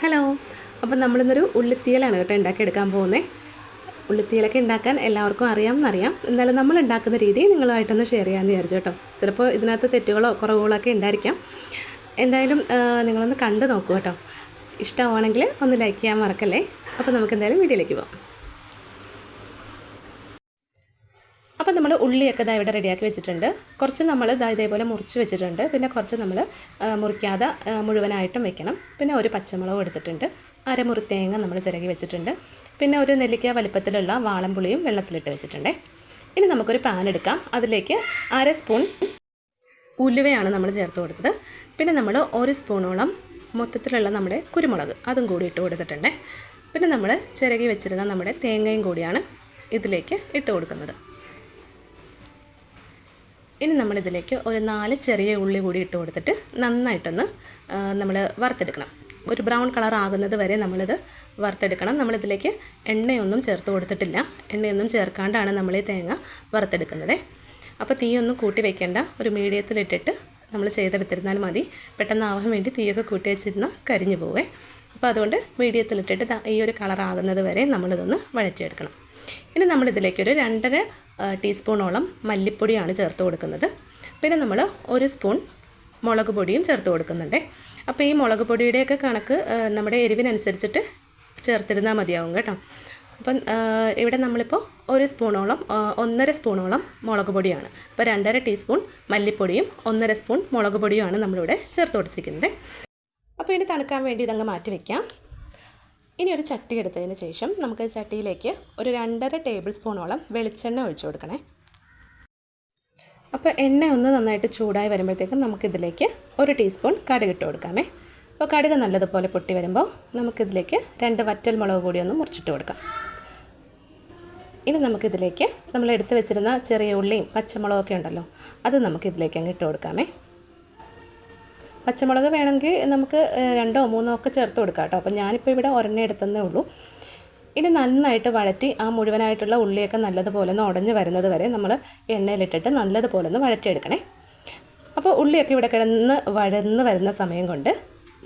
Hello. അപ്പം നമ്മളിന്നൊരു ഉള്ളിത്തീയലാണ് കേട്ടോ ഉണ്ടാക്കിയെടുക്കാൻ പോകുന്നത്. ഉള്ളിത്തീയലൊക്കെ ഉണ്ടാക്കാൻ എല്ലാവർക്കും അറിയാമെന്നറിയാം. എന്നാലും നമ്മൾ ഉണ്ടാക്കുന്ന രീതി നിങ്ങളുമായിട്ടൊന്ന് ഷെയർ ചെയ്യാമെന്ന് വിചാരിച്ചു കേട്ടോ. ചിലപ്പോൾ ഇതിനകത്ത് തെറ്റുകളോ കുറവുകളോ ഒക്കെ ഉണ്ടായിരിക്കാം. എന്തായാലും നിങ്ങളൊന്ന് കണ്ടു നോക്കൂ കേട്ടോ. ഇഷ്ടമാണെങ്കിൽ ഒന്ന് ലൈക്ക് ചെയ്യാൻ മറക്കല്ലേ. അപ്പോൾ നമുക്ക് എന്തായാലും വീഡിയോയിലേക്ക് പോകാം. അപ്പോൾ നമ്മൾ ഉള്ളിയൊക്കെ ഇവിടെ റെഡിയാക്കി വെച്ചിട്ടുണ്ട്. കുറച്ച് നമ്മൾ ഇതേപോലെ മുറിച്ച് വെച്ചിട്ടുണ്ട്. പിന്നെ കുറച്ച് നമ്മൾ മുറിക്കാതെ മുഴുവനായിട്ടും വെക്കണം. പിന്നെ ഒരു പച്ചമുളക് എടുത്തിട്ടുണ്ട്. അരമുറി തേങ്ങ നമ്മൾ ചിരകി വെച്ചിട്ടുണ്ട്. പിന്നെ ഒരു നെല്ലിക്ക വലിപ്പത്തിലുള്ള വാളംപുളിയും വെള്ളത്തിലിട്ട് വെച്ചിട്ടുണ്ട്. ഇനി നമുക്കൊരു പാൻ എടുക്കാം. അതിലേക്ക് 1/2 സ്പൂൺ ഉലുവയാണ് നമ്മൾ ചേർത്ത് കൊടുത്തത്. പിന്നെ നമ്മൾ 1 സ്പൂണോളം മൊത്തത്തിലുള്ള നമ്മുടെ കുരുമുളക് അതും കൂടി ഇട്ട് കൊടുത്തിട്ടുണ്ട്. പിന്നെ നമ്മൾ ചിരകി വെച്ചിരുന്ന നമ്മുടെ തേങ്ങയും കൂടിയാണ് ഇതിലേക്ക് ഇട്ട് കൊടുക്കുന്നത്. ഇനി നമ്മളിതിലേക്ക് ഒരു 4 ചെറിയ ഉള്ളി കൂടി ഇട്ട് കൊടുത്തിട്ട് നന്നായിട്ടൊന്ന് നമ്മൾ വറുത്തെടുക്കണം. ഒരു ബ്രൗൺ കളർ ആകുന്നത് വരെ നമ്മളിത് വറുത്തെടുക്കണം. നമ്മളിതിലേക്ക് എണ്ണയൊന്നും ചേർത്ത് കൊടുത്തിട്ടില്ല. എണ്ണയൊന്നും ചേർക്കാണ്ടാണ് നമ്മൾ ഈ തേങ്ങ വറുത്തെടുക്കുന്നത്. അപ്പോൾ തീയൊന്നും കൂട്ടി വയ്ക്കേണ്ട. ഒരു മീഡിയത്തിലിട്ടിട്ട് നമ്മൾ ചെയ്തെടുത്തിരുന്നാൽ മതി. പെട്ടെന്ന് ആവാൻ വേണ്ടി തീയൊക്കെ കൂട്ടി വെച്ചിരുന്നാൽ കരിഞ്ഞു പോവേ. അപ്പോൾ അതുകൊണ്ട് മീഡിയത്തിലിട്ടിട്ട് ഈ ഒരു കളർ ആകുന്നത് വരെ നമ്മളിതൊന്ന് വഴറ്റിയെടുക്കണം. ഇനി നമ്മളിതിലേക്കൊരു 2.5 ടീസ്പൂണോളം മല്ലിപ്പൊടിയാണ് ചേർത്ത് കൊടുക്കുന്നത്. പിന്നെ നമ്മൾ 1 സ്പൂൺ മുളക് പൊടിയും ചേർത്ത് കൊടുക്കുന്നുണ്ട്. അപ്പോൾ ഈ മുളക് പൊടിയുടെയൊക്കെ കണക്ക് നമ്മുടെ എരിവിനനുസരിച്ചിട്ട് ചേർത്തിരുന്നാൽ മതിയാവും കേട്ടോ. അപ്പം ഇവിടെ നമ്മളിപ്പോൾ 1 സ്പൂണോളം 1.5 സ്പൂണോളം മുളക് പൊടിയാണ്. അപ്പോൾ 2.5 ടീസ്പൂൺ മല്ലിപ്പൊടിയും 1.5 സ്പൂൺ മുളക് പൊടിയുമാണ് നമ്മളിവിടെ ചേർത്ത് കൊടുത്തിരിക്കുന്നത്. അപ്പോൾ ഇനി തണുക്കാൻ വേണ്ടി ഇതങ്ങ് മാറ്റി വയ്ക്കാം. ഇനി ഒരു ചട്ടി എടുത്തതിന് ശേഷം നമുക്ക് ചട്ടിയിലേക്ക് ഒരു 2.5 ടേബിൾ സ്പൂണോളം വെളിച്ചെണ്ണ ഒഴിച്ചു കൊടുക്കണേ. അപ്പോൾ എണ്ണ ഒന്ന് നന്നായിട്ട് ചൂടായി വരുമ്പോഴത്തേക്കും നമുക്കിതിലേക്ക് 1 ടീസ്പൂൺ കടുക് ഇട്ട് കൊടുക്കാമേ. അപ്പോൾ കടുക് നല്ലതുപോലെ പൊട്ടി വരുമ്പോൾ നമുക്കിതിലേക്ക് 2 വറ്റൽ മുളക് കൂടി ഒന്ന് മുറിച്ചിട്ട് കൊടുക്കാം. ഇനി നമുക്കിതിലേക്ക് നമ്മൾ എടുത്ത് വെച്ചിരുന്ന ചെറിയ ഉള്ളിയും പച്ചമുളകൊക്കെ ഉണ്ടല്ലോ, അത് നമുക്കിതിലേക്ക് അങ്ങ് ഇട്ട് കൊടുക്കാമേ. പച്ചമുളക് വേണമെങ്കിൽ നമുക്ക് 2 or 3 ഒക്കെ ചേർത്ത് കൊടുക്കാം കേട്ടോ. അപ്പോൾ ഞാനിപ്പോൾ ഇവിടെ ഒരെണ്ണം എടുത്തതേ ഉള്ളൂ. ഇനി നന്നായിട്ട് വഴറ്റി ആ മുഴുവനായിട്ടുള്ള ഉള്ളിയൊക്കെ നല്ലതുപോലെ ഒന്ന് ഉടഞ്ഞ് വരുന്നത് വരെ നമ്മൾ എണ്ണയിലിട്ടിട്ട് നല്ലതുപോലെ ഒന്ന് വഴറ്റിയെടുക്കണേ. അപ്പോൾ ഉള്ളിയൊക്കെ ഇവിടെ കിടന്ന് വഴന്ന് വരുന്ന സമയം കൊണ്ട്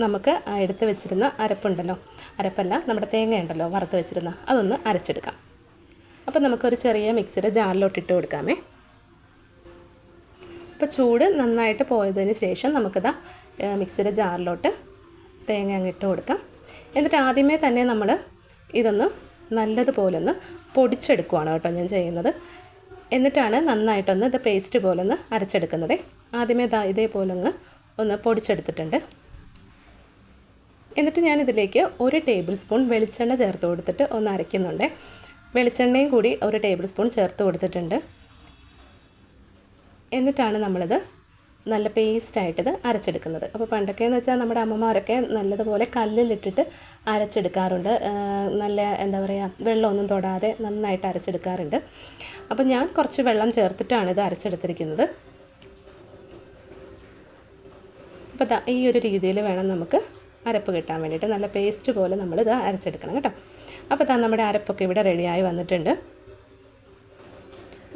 നമുക്ക് എടുത്ത് വെച്ചിരുന്ന അരപ്പുണ്ടല്ലോ, അരപ്പല്ല നമ്മുടെ തേങ്ങ ഉണ്ടല്ലോ വറുത്ത് വെച്ചിരുന്ന, അതൊന്ന് അരച്ചെടുക്കാം. അപ്പോൾ നമുക്കൊരു ചെറിയ മിക്സിയുടെ ജാറിലോട്ട് ഇട്ട് കൊടുക്കാമേ. അപ്പോൾ ചൂട് നന്നായിട്ട് പോയതിന് ശേഷം നമുക്കിതാ മിക്സിയുടെ ജാറിലോട്ട് തേങ്ങ അങ്ങ് ഇട്ട് കൊടുക്കാം. എന്നിട്ട് ആദ്യമേ തന്നെ നമ്മൾ ഇതൊന്ന് നല്ലതുപോലെ ഒന്ന് പൊടിച്ചെടുക്കുവാണ് കേട്ടോ ഞാൻ ചെയ്യുന്നത്. എന്നിട്ടാണ് നന്നായിട്ടൊന്ന് ഇത് പേസ്റ്റ് പോലെ ഒന്ന് അരച്ചെടുക്കുന്നത്. ആദ്യമേ ഇതേപോലെ ഒന്ന് പൊടിച്ചെടുത്തിട്ടുണ്ട്. എന്നിട്ട് ഞാനിതിലേക്ക് 1 ടേബിൾ സ്പൂൺ വെളിച്ചെണ്ണ ചേർത്ത് കൊടുത്തിട്ട് ഒന്ന് അരയ്ക്കുന്നുണ്ട്. വെളിച്ചെണ്ണയും കൂടി 1 ടേബിൾ സ്പൂൺ ചേർത്ത് കൊടുത്തിട്ടുണ്ട്. എന്നിട്ടാണ് നമ്മളിത് നല്ല പേസ്റ്റായിട്ടിത് അരച്ചെടുക്കുന്നത്. അപ്പോൾ പണ്ടൊക്കെയെന്ന് വെച്ചാൽ നമ്മുടെ അമ്മമാരൊക്കെ നല്ലതുപോലെ കല്ലിലിട്ടിട്ട് അരച്ചെടുക്കാറുണ്ട്. നല്ല എന്താ പറയുക, വെള്ളമൊന്നും തൊടാതെ നന്നായിട്ട് അരച്ചെടുക്കാറുണ്ട്. അപ്പോൾ ഞാൻ കുറച്ച് വെള്ളം ചേർത്തിട്ടാണ് ഇത് അരച്ചെടുത്തിരിക്കുന്നത്. അപ്പോൾ ഈ ഒരു രീതിയിൽ വേണം നമുക്ക് അരപ്പ് കിട്ടാൻ വേണ്ടിയിട്ട്. നല്ല പേസ്റ്റ് പോലെ നമ്മളിത് അരച്ചെടുക്കണം കേട്ടോ. അപ്പോൾ നമ്മുടെ അരപ്പൊക്കെ ഇവിടെ റെഡിയായി വന്നിട്ടുണ്ട്.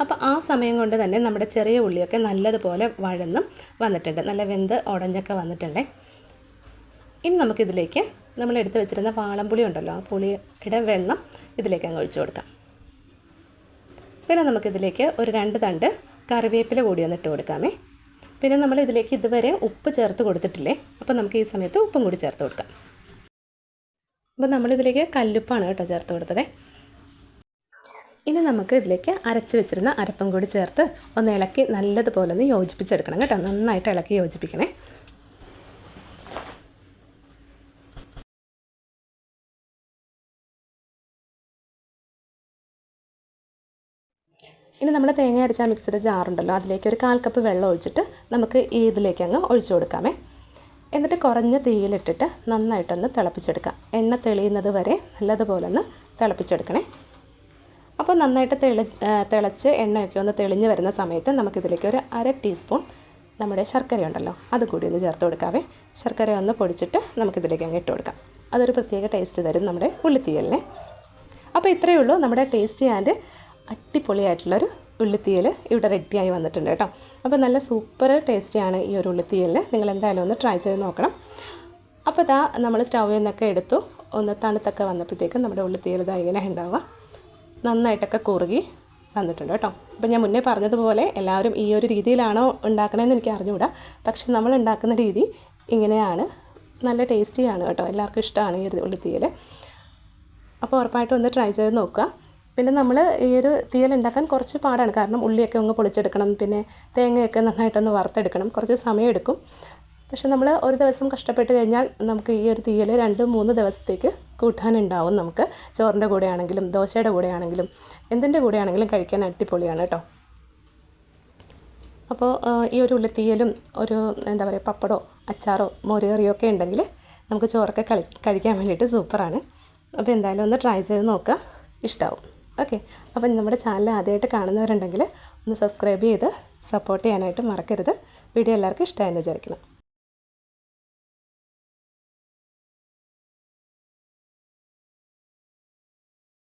അപ്പോൾ ആ സമയം കൊണ്ട് തന്നെ നമ്മുടെ ചെറിയ ഉള്ളിയൊക്കെ നല്ലതുപോലെ വഴന്നും വന്നിട്ടുണ്ട്, നല്ല വെന്ത് ഉടഞ്ഞൊക്കെ വന്നിട്ടുണ്ട്. ഇനി നമുക്കിതിലേക്ക് നമ്മൾ എടുത്ത് വെച്ചിരുന്ന വാളംപുളി ഉണ്ടല്ലോ, ആ പുളിയുടെ വെള്ളം ഇതിലേക്ക് അങ്ങ് ഒഴിച്ചു കൊടുക്കാം. പിന്നെ നമുക്കിതിലേക്ക് ഒരു 2 തണ്ട് കറിവേപ്പില കൂടി ഒന്ന് ഇട്ട് കൊടുക്കാമേ. പിന്നെ നമ്മൾ ഇതിലേക്ക് ഇതുവരെ ഉപ്പ് ചേർത്ത് കൊടുത്തിട്ടില്ലേ, അപ്പോൾ നമുക്ക് ഈ സമയത്ത് ഉപ്പും കൂടി ചേർത്ത് കൊടുക്കാം. അപ്പോൾ നമ്മളിതിലേക്ക് കല്ലുപ്പാണ് കേട്ടോ ചേർത്ത് കൊടുത്തത്. ഇനി നമുക്ക് ഇതിലേക്ക് അരച്ച് വെച്ചിരുന്ന അരപ്പും കൂടി ചേർത്ത് ഒന്ന് ഇളക്കി നല്ലതുപോലെ ഒന്ന് യോജിപ്പിച്ചെടുക്കണം കേട്ടോ. നന്നായിട്ട് ഇളക്കി യോജിപ്പിക്കണേ. ഇനി നമ്മൾ തേങ്ങ അരച്ച മിക്സിയുടെ ജാറുണ്ടല്ലോ, അതിലേക്ക് ഒരു 1/4 കപ്പ് വെള്ളം ഒഴിച്ചിട്ട് നമുക്ക് ഇതിലേക്ക് അങ്ങ് ഒഴിച്ചു കൊടുക്കാമേ. എന്നിട്ട് കുറഞ്ഞ തീയിലിട്ടിട്ട് നന്നായിട്ടൊന്ന് തിളപ്പിച്ചെടുക്കാം. എണ്ണ തെളിയുന്നത് വരെ നല്ലതുപോലെ ഒന്ന് തിളപ്പിച്ചെടുക്കണേ. അപ്പോൾ നന്നായിട്ട് തിളച്ച് എണ്ണയൊക്കെ ഒന്ന് തെളിഞ്ഞ് വരുന്ന സമയത്ത് നമുക്കിതിലേക്ക് ഒരു 1/2 ടീസ്പൂൺ നമ്മുടെ ശർക്കര ഉണ്ടല്ലോ, അത് കൂടി ഒന്ന് ചേർത്ത് കൊടുക്കാവേ. ശർക്കര ഒന്ന് പൊടിച്ചിട്ട് നമുക്കിതിലേക്ക് അങ്ങ് ഇട്ട് കൊടുക്കാം. അതൊരു പ്രത്യേക ടേസ്റ്റ് തരും നമ്മുടെ ഉള്ളിത്തീയലിനെ. അപ്പോൾ ഇത്രയേ ഉള്ളൂ, നമ്മുടെ ടേസ്റ്റി ആൻഡ് അടിപൊളിയായിട്ടുള്ളൊരു ഉള്ളിത്തീയൽ ഇവിടെ റെഡിയായി വന്നിട്ടുണ്ട് കേട്ടോ. അപ്പോൾ നല്ല സൂപ്പർ ടേസ്റ്റിയാണ് ഈ ഒരു ഉള്ളിത്തീയലിന്. നിങ്ങൾ എന്തായാലും ഒന്ന് ട്രൈ ചെയ്ത് നോക്കണം. അപ്പോൾ ഇതാ നമ്മൾ സ്റ്റൗവിൽ നിന്നൊക്കെ എടുത്തു. ഒന്ന് തണുത്തൊക്കെ വന്നപ്പോഴത്തേക്കും നമ്മുടെ ഉള്ളിത്തീയൽ ഇതാ ഇങ്ങനെ ഉണ്ടാവുക. നന്നായിട്ടൊക്കെ കുറുകി വന്നിട്ടുണ്ട് കേട്ടോ. അപ്പോൾ ഞാൻ മുന്നേ പറഞ്ഞതുപോലെ എല്ലാവരും ഈ ഒരു രീതിയിലാണോ ഉണ്ടാക്കണമെന്ന് എനിക്ക് അറിഞ്ഞുകൂടാ. പക്ഷെ നമ്മൾ ഉണ്ടാക്കുന്ന രീതി ഇങ്ങനെയാണ്. നല്ല ടേസ്റ്റിയാണ് കേട്ടോ. എല്ലാവർക്കും ഇഷ്ടമാണ് ഈ ഒരു ഉള്ളിത്തീയൽ. അപ്പോൾ ഉറപ്പായിട്ടും ഒന്ന് ട്രൈ ചെയ്ത് നോക്കുക. പിന്നെ നമ്മൾ ഈ ഒരു തീയൽ ഉണ്ടാക്കാൻ കുറച്ച് പാടാണ്. കാരണം ഉള്ളിയൊക്കെ ഒന്ന് പൊളിച്ചെടുക്കണം, പിന്നെ തേങ്ങയൊക്കെ നന്നായിട്ടൊന്ന് വറുത്തെടുക്കണം. കുറച്ച് സമയമെടുക്കും. പക്ഷെ നമ്മൾ ഒരു ദിവസം കഷ്ടപ്പെട്ട് കഴിഞ്ഞാൽ നമുക്ക് ഈ ഒരു തീയൽ 2-3 ദിവസത്തേക്ക് കൂട്ടാനുണ്ടാവും. നമുക്ക് ചോറിൻ്റെ കൂടെ ആണെങ്കിലും ദോശയുടെ കൂടെ ആണെങ്കിലും എന്തിൻ്റെ കൂടെ ആണെങ്കിലും കഴിക്കാൻ അടിപൊളിയാണ് കേട്ടോ. അപ്പോൾ ഈ ഒരു ഉള്ളിത്തീയലും ഒരു എന്താ പറയുക പപ്പടോ അച്ചാറോ മോരുകറിയോ ഒക്കെ ഉണ്ടെങ്കിൽ നമുക്ക് ചോറൊക്കെ കഴിക്കാൻ വേണ്ടിയിട്ട് സൂപ്പറാണ്. അപ്പോൾ എന്തായാലും ഒന്ന് ട്രൈ ചെയ്ത് നോക്കുക, ഇഷ്ടമാവും. ഓക്കെ, അപ്പം നമ്മുടെ ചാനൽ ആദ്യമായിട്ട് കാണുന്നവരുണ്ടെങ്കിൽ ഒന്ന് സബ്സ്ക്രൈബ് ചെയ്ത് സപ്പോർട്ട് ചെയ്യാനായിട്ട് മറക്കരുത്. വീഡിയോ എല്ലാവർക്കും ഇഷ്ടമായെന്ന് വിചാരിക്കണം.